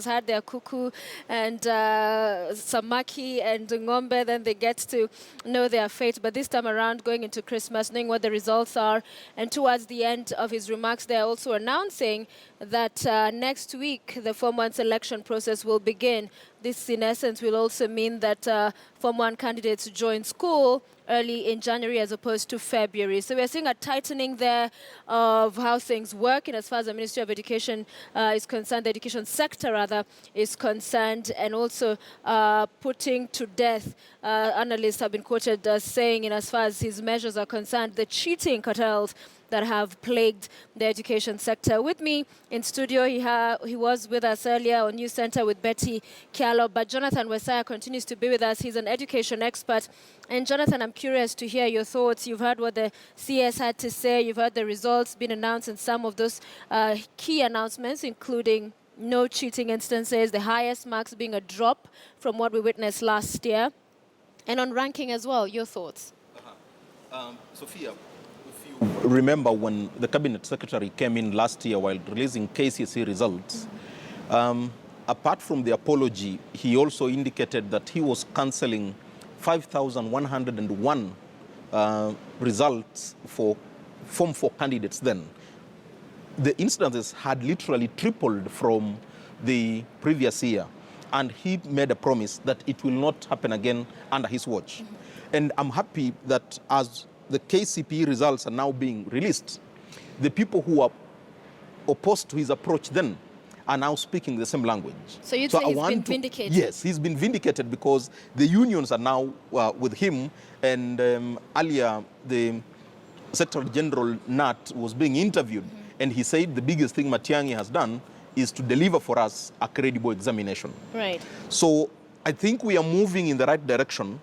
had their kuku and samaki and ngombe, then they get to know their fate. But this time around, going into Christmas, knowing what the results are, and towards the end of his remarks, they're also announcing that next week the Form 1 selection process will begin. This, in essence, will also mean that Form 1 candidates join school early in January as opposed to February. So we're seeing a tightening there of how things work, and as far as the Ministry of Education is concerned, the education sector rather is concerned, and also putting to death, analysts have been quoted as saying, in as far as his measures are concerned, the cheating cartels that have plagued the education sector. With me in studio, he was with us earlier on News Center with Betty Kialo, but Jonathan Wesaya continues to be with us. He's an education expert. And Jonathan, I'm curious to hear your thoughts. You've heard what the CS had to say. You've heard the results being announced, and some of those key announcements, including no cheating instances, the highest marks being a drop from what we witnessed last year. And on ranking as well, your thoughts? Sophia, remember when the cabinet secretary came in last year while releasing KCPE results, apart from the apology, he also indicated that he was cancelling 5,101 results for Form 4 candidates then. The instances had literally tripled from the previous year, and he made a promise that it will not happen again under his watch. And I'm happy that as the KCPE results are now being released, the people who are opposed to his approach then are now speaking the same language. So you'd say he's been vindicated? Yes, he's been vindicated because the unions are now with him, and earlier the Secretary General Nat was being interviewed, and he said the biggest thing Matiang'i has done is to deliver for us a credible examination. Right. So I think we are moving in the right direction,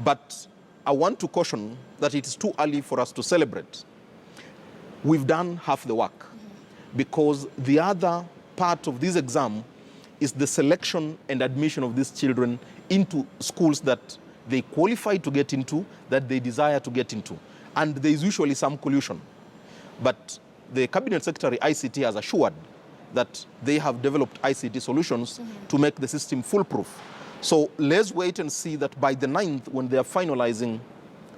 but I want to caution that it is too early for us to celebrate. We've done half the work, because the other part of this exam is the selection and admission of these children into schools that they qualify to get into, that they desire to get into. And there is usually some collusion. But the Cabinet Secretary ICT has assured that they have developed ICT solutions to make the system foolproof. So let's wait and see that by the 9th, when they are finalizing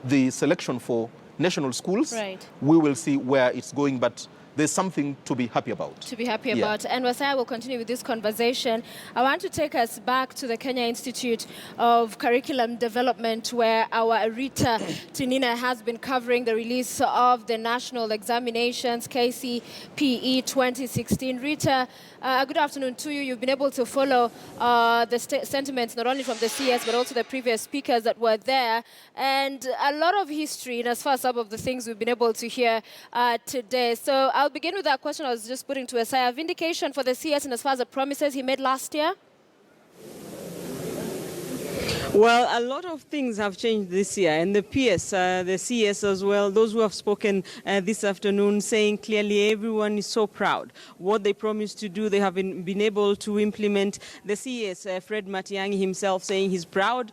the selection for national schools, we will see where it's going. But there's something to be happy about. To be happy about. And Wasaya will continue with this conversation. I want to take us back to the Kenya Institute of Curriculum Development, where our Rita Tinina has been covering the release of the national examinations, KCPE 2016. Rita, good afternoon to you. You've been able to follow the sentiments not only from the CS but also the previous speakers that were there, and a lot of history in as far as some of the things we've been able to hear today. So I'll begin with that question I was just putting to Isaiah. Vindication for the CS and as far as the promises he made last year? Well, a lot of things have changed this year, and the PS, the CS as well, those who have spoken this afternoon, saying clearly everyone is so proud. What they promised to do, they have been able to implement. The CS, Fred Matiang'i himself, saying he's proud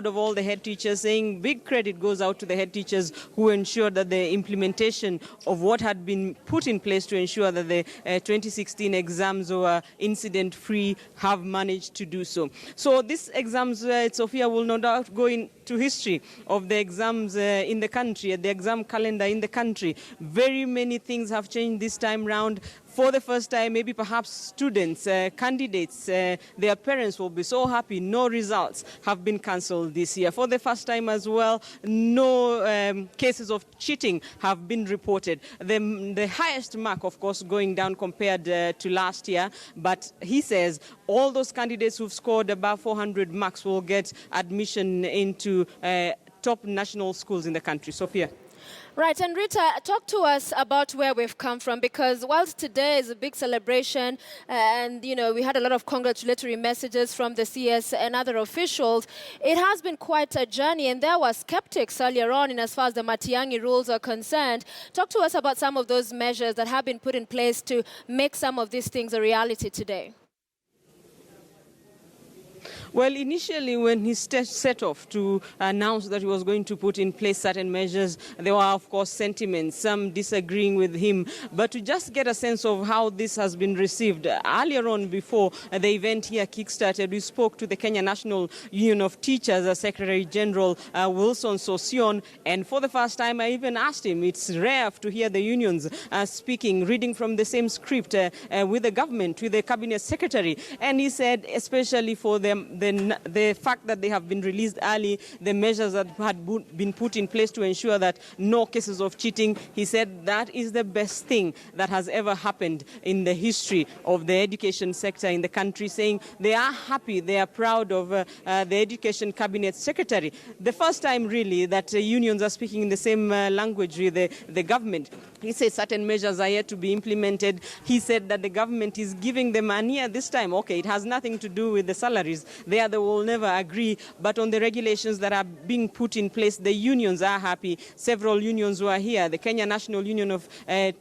of all the head teachers, saying big credit goes out to the head teachers who ensured that the implementation of what had been put in place to ensure that the 2016 exams were incident-free have managed to do so. So these exams, Sophia, will no doubt go into history of the exams in the country, the exam calendar in the country. Very many things have changed this time round. For the first time, maybe perhaps students, candidates, their parents will be so happy. No results have been cancelled this year. For the first time as well, no cases of cheating have been reported. The highest mark, of course, going down compared to last year. But he says all those candidates who've scored above 400 marks will get admission into top national schools in the country. Sophia. Right, and Rita, talk to us about where we've come from, because whilst today is a big celebration and, you know, we had a lot of congratulatory messages from the CS and other officials, it has been quite a journey, and there were skeptics earlier on in as far as the Matiang'i rules are concerned. Talk to us about some of those measures that have been put in place to make some of these things a reality today. Well, initially when he set off to announce that he was going to put in place certain measures, there were, of course, sentiments, some disagreeing with him. But to just get a sense of how this has been received, earlier on before the event here kickstarted, we spoke to the Kenya National Union of Teachers, Secretary General Wilson Sosion, and for the first time I even asked him, it's rare to hear the unions speaking, reading from the same script with the government, with the cabinet secretary, and he said, especially for them, the fact that they have been released early, the measures that had been put in place to ensure that no cases of cheating, he said that is the best thing that has ever happened in the history of the education sector in the country, saying they are happy, they are proud of the education cabinet secretary. The first time really that unions are speaking in the same language with the government. He said certain measures are yet to be implemented. He said that the government is giving them money at this time. Okay, it has nothing to do with the salaries. They will never agree. But on the regulations that are being put in place, the unions are happy. Several unions were here. The Kenya National Union of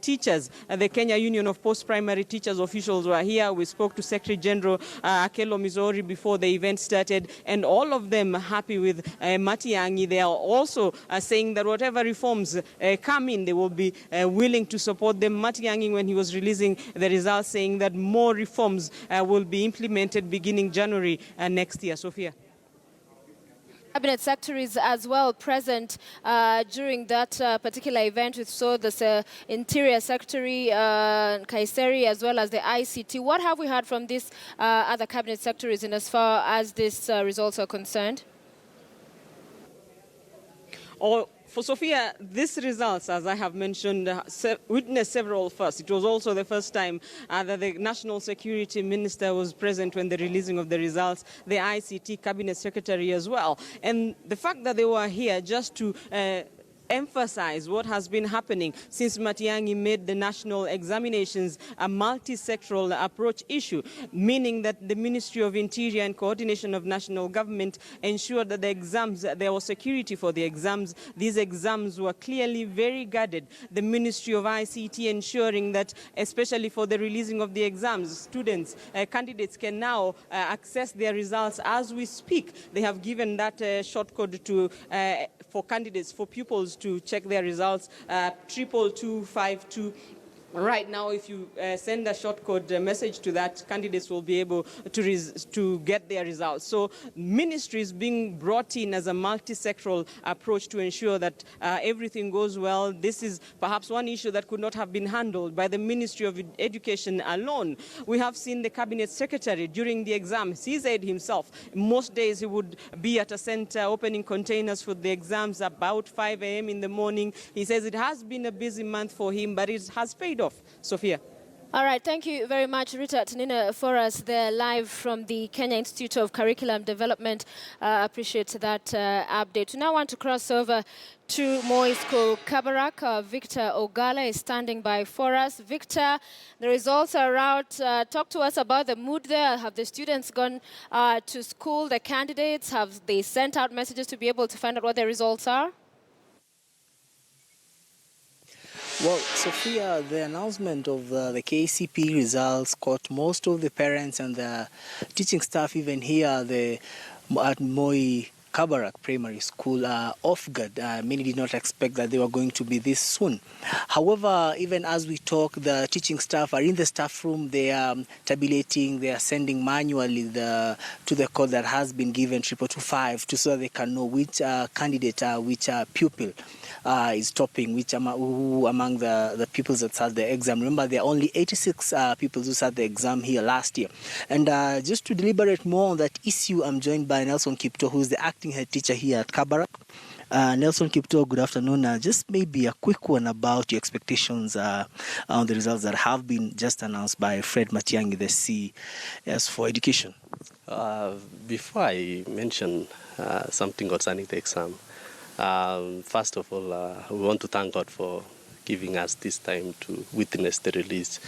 Teachers, the Kenya Union of Post-Primary Teachers officials were here. We spoke to Secretary General Akelo Mizori before the event started, and all of them happy with Matiang'i. They are also saying that whatever reforms come in, they will be willing to support them. Matiang'i, when he was releasing the results, saying that more reforms will be implemented beginning January next year. Sophia. Cabinet secretaries as well present during that particular event. We saw the Interior Secretary Kaiseri as well as the ICT. What have we heard from these other cabinet secretaries in as far as these results are concerned? For Sophia, these results, as I have mentioned, witnessed several firsts. It was also the first time that the National Security Minister was present when the releasing of the results, the ICT Cabinet Secretary as well. And the fact that they were here just to emphasize what has been happening since Matiang'i made the national examinations a multisectoral approach issue, meaning that the Ministry of Interior and Coordination of National Government ensured that the exams, there was security for the exams. These exams were clearly very guarded. The Ministry of ICT ensuring that, especially for the releasing of the exams, students, candidates can now access their results as we speak. They have given that shortcode to for candidates, for pupils to check their results, 22252. Right now, if you send a shortcode message to that, candidates will be able to get their results. So ministry is being brought in as a multisectoral approach to ensure that everything goes well. This is perhaps one issue that could not have been handled by the Ministry of Education alone. We have seen the Cabinet Secretary during the exams. He said himself, most days he would be at a center opening containers for the exams about 5 a.m. in the morning. He says it has been a busy month for him, but it has paid off. Sophia. All right, thank you very much, Rita Tanina, for us there live from the Kenya Institute of Curriculum Development. Appreciate that update. We now want to cross over to Moi School Kabarak. Victor Ogala is standing by for us. Victor, the results are out. Talk to us about the mood there. Have the students gone to school, the candidates? Have they sent out messages to be able to find out what their results are? Well, Sophia, the announcement of the KCPE results caught most of the parents and the teaching staff even here at Moi Kabarak Primary School off guard. Many did not expect that they were going to be this soon. However, even as we talk, the teaching staff are in the staff room. They are tabulating, they are sending manually to the code that has been given 2225 so that they can know which candidate, which pupil is topping, who among the pupils that sat the exam. Remember, there are only 86 pupils who sat the exam here last year. And just to deliberate more on that issue, I'm joined by Nelson Kipto, who is the acting head teacher here at Kabarak. Nelson Kipto, good afternoon. Just maybe a quick one about your expectations on the results that have been just announced by Fred Matiang'i, the CS for Education. Before I mention something concerning the exam, first of all, we want to thank God for giving us this time to witness the release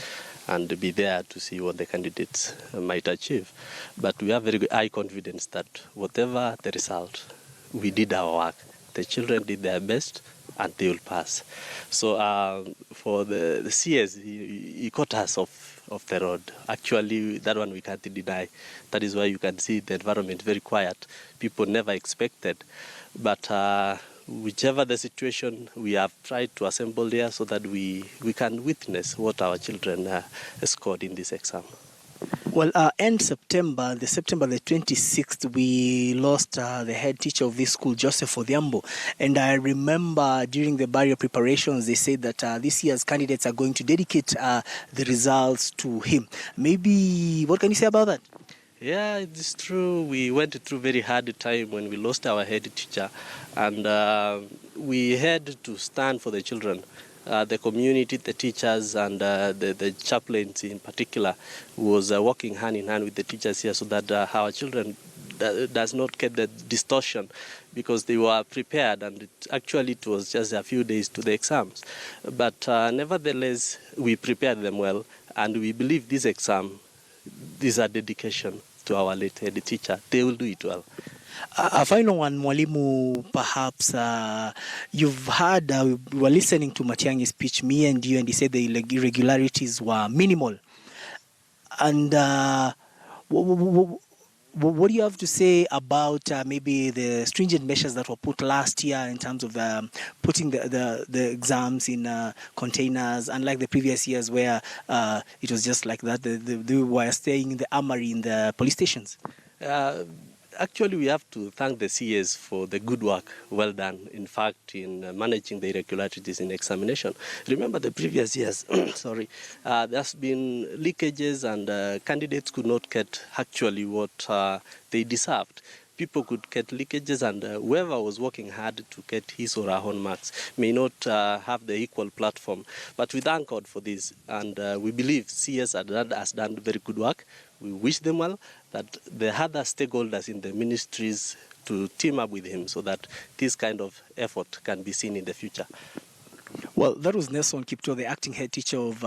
and be there to see what the candidates might achieve. But we have very high confidence that whatever the result, we did our work. The children did their best and they will pass. So for the CS, he caught us off of the road. Actually, that one we can't deny. That is why you can see the environment very quiet. People never expected. But whichever the situation, we have tried to assemble there so that we can witness what our children scored in this exam. Well, end September, September the 26th, we lost the head teacher of this school, Joseph Odhiambo. And I remember during the barrier preparations, they said that this year's candidates are going to dedicate the results to him. Maybe, what can you say about that? Yeah, it's true. We went through very hard time when we lost our head teacher, and we had to stand for the children. The community, the teachers, and the chaplains in particular was working hand in hand with the teachers here so that our children does not get the distortion, because they were prepared, and it was just a few days to the exams. But nevertheless, we prepared them well, and we believe this exam is a dedication to our late head teacher. They will do it well. A final one, Mwalimu, perhaps you've heard, we were listening to Matiang'i's speech, me and you, and he said the irregularities were minimal. And what do you have to say about maybe the stringent measures that were put last year in terms of putting the exams in containers, unlike the previous years where it was just like that, they were staying in the armory in the police stations? Actually, we have to thank the CS for the good work well done, in fact, in managing the irregularities in examination. Remember the previous years, there's been leakages, and candidates could not get actually what they deserved. People could get leakages, and whoever was working hard to get his or her own marks may not have the equal platform. But we thank God for this, and we believe CS has done very good work. We wish them well, that the other stakeholders in the ministries to team up with him so that this kind of effort can be seen in the future. Well, that was Nelson Kipto, the acting head teacher of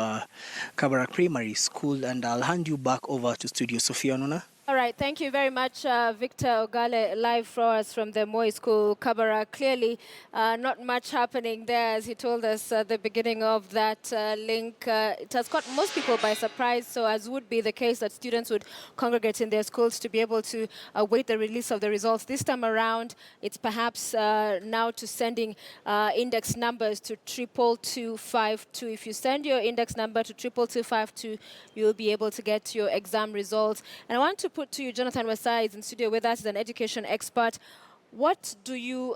Kabarak Primary School, and I'll hand you back over to Studio Sophia Nona. All right, thank you very much, Victor Ogale, live for us from the Moi School, Kabara. Clearly, not much happening there, as he told us at the beginning of that link. It has caught most people by surprise, so as would be the case that students would congregate in their schools to be able to await the release of the results. This time around, it's perhaps now to sending index numbers to 22252. If you send your index number to 22252, you'll be able to get your exam results. And I want to put to you, Jonathan Wasai is in studio with us, as an education expert. What do you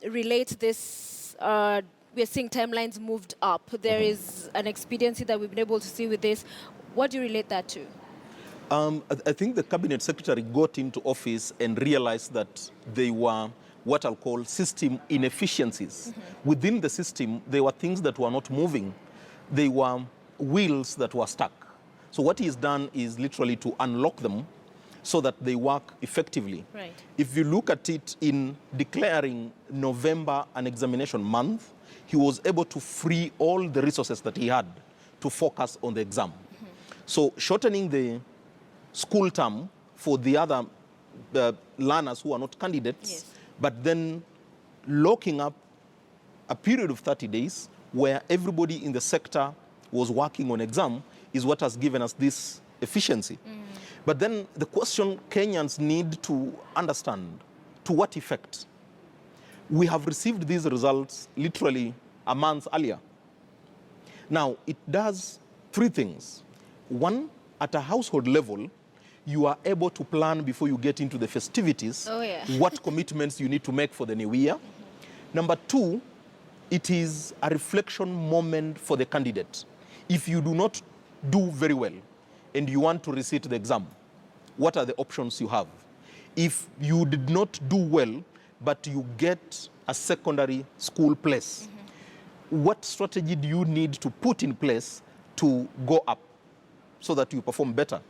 relate this? We're seeing timelines moved up. There is an expediency that we've been able to see with this. What do you relate that to? I think the cabinet secretary got into office and realized that they were what I'll call system inefficiencies. Within the system, there were things that were not moving. They were wheels that were stuck. So what he's done is literally to unlock them so that they work effectively. Right. If you look at it in declaring November an examination month, he was able to free all the resources that he had to focus on the exam. So shortening the school term for the other learners who are not candidates, Yes. but then locking up a period of 30 days where everybody in the sector was working on exam is what has given us this efficiency. But then the question Kenyans need to understand, to what effect? We have received these results literally a month earlier. Now, it does three things. One, at a household level, you are able to plan before you get into the festivities what commitments you need to make for the new year. Number two, it is a reflection moment for the candidate. If you do not do very well and you want to resit the exam, what are the options you have? If you did not do well, but you get a secondary school place, what strategy do you need to put in place to go up so that you perform better?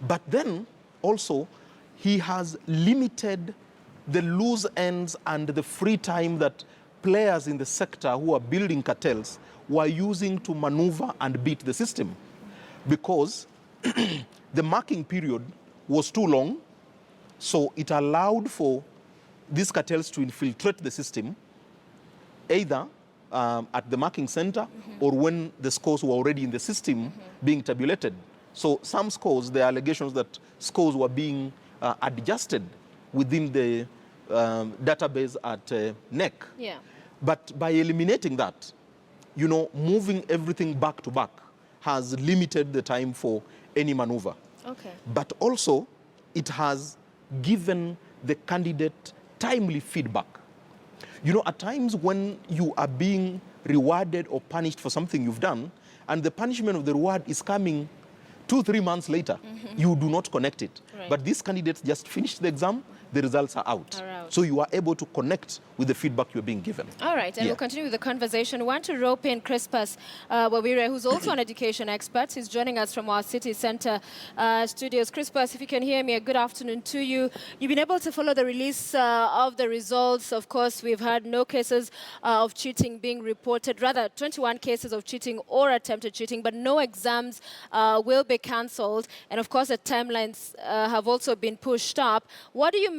But then also, he has limited the loose ends and the free time that players in the sector who are building cartels were using to maneuver and beat the system. Because the marking period was too long, so it allowed for these cartels to infiltrate the system, either at the marking center or when the scores were already in the system being tabulated. So some scores, there are allegations that scores were being adjusted within the database at NEC. Yeah. But by eliminating that, you know, moving everything back to back has limited the time for any maneuver. Okay. But also, it has given the candidate timely feedback. You know, at times when you are being rewarded or punished for something you've done, and the punishment of the reward is coming 2-3 months later, you do not connect it. Right. But these candidates just finished the exam, the results are out. So you are able to connect with the feedback you're being given. All right, and we'll continue with the conversation. We want to rope in Crispus Wawire, who's also an education expert. He's joining us from our city center studios. Crispus, if you can hear me, a good afternoon to you. You've been able to follow the release of the results. Of course, we've had no cases of cheating being reported, rather 21 cases of cheating or attempted cheating, but no exams will be cancelled. And of course, the timelines have also been pushed up. What do you make